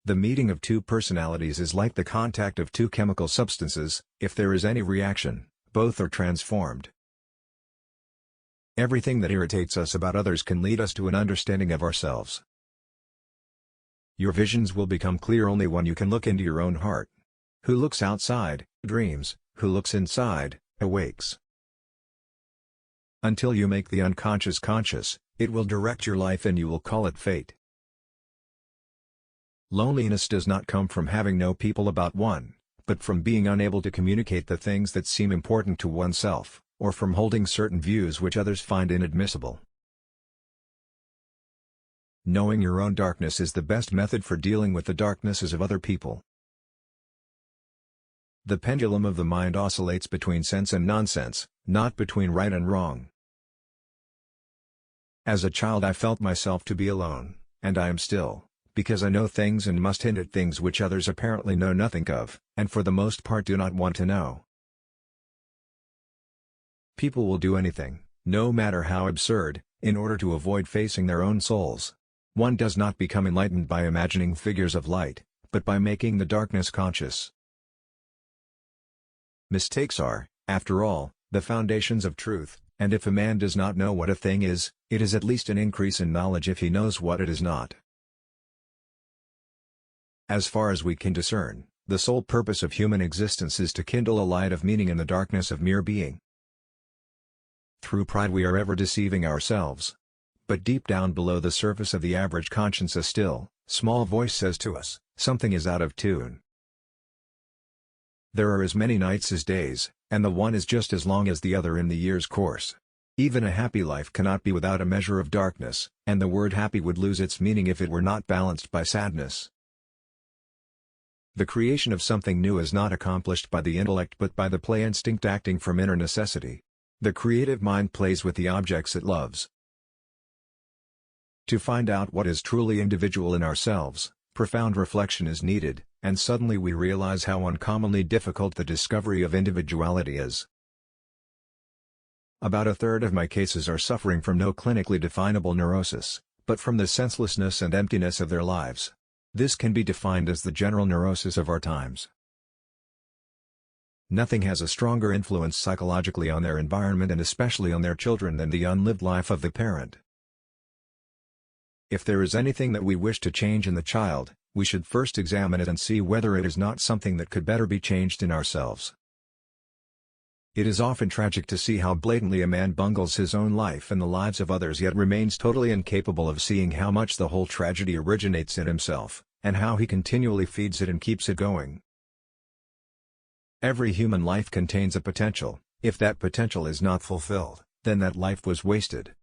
The meeting of two personalities is like the contact of two chemical substances. If there is any reaction, both are transformed. Everything that irritates us about others can lead us to an understanding of ourselves. Your visions will become clear only when you can look into your own heart. Who looks outside, dreams; who looks inside, awakes. Until you make the unconscious conscious, it will direct your life and you will call it fate. Loneliness does not come from having no people about one, but from being unable to communicate the things that seem important to oneself, or from holding certain views which others find inadmissible. Knowing your own darkness is the best method for dealing with the darknesses of other people. The pendulum of the mind oscillates between sense and nonsense, not between right and wrong. As a child I felt myself to be alone, and I am still, because I know things and must hint at things which others apparently know nothing of, and for the most part do not want to know. People will do anything, no matter how absurd, in order to avoid facing their own souls. One does not become enlightened by imagining figures of light, but by making the darkness conscious. Mistakes are, after all, the foundations of truth, and if a man does not know what a thing is, it is at least an increase in knowledge if he knows what it is not. As far as we can discern, the sole purpose of human existence is to kindle a light of meaning in the darkness of mere being. Through pride we are ever deceiving ourselves. But deep down below the surface of the average conscience a still, small voice says to us, something is out of tune. There are as many nights as days, and the one is just as long as the other in the year's course. Even a happy life cannot be without a measure of darkness, and the word happy would lose its meaning if it were not balanced by sadness. The creation of something new is not accomplished by the intellect but by the play instinct acting from inner necessity. The creative mind plays with the objects it loves. To find out what is truly individual in ourselves, profound reflection is needed, and suddenly we realize how uncommonly difficult the discovery of individuality is. About a third of my cases are suffering from no clinically definable neurosis, but from the senselessness and emptiness of their lives. This can be defined as the general neurosis of our times. Nothing has a stronger influence psychologically on their environment and especially on their children than the unlived life of the parent. If there is anything that we wish to change in the child, we should first examine it and see whether it is not something that could better be changed in ourselves. It is often tragic to see how blatantly a man bungles his own life and the lives of others yet remains totally incapable of seeing how much the whole tragedy originates in himself, and how he continually feeds it and keeps it going. Every human life contains a potential. If that potential is not fulfilled, then that life was wasted.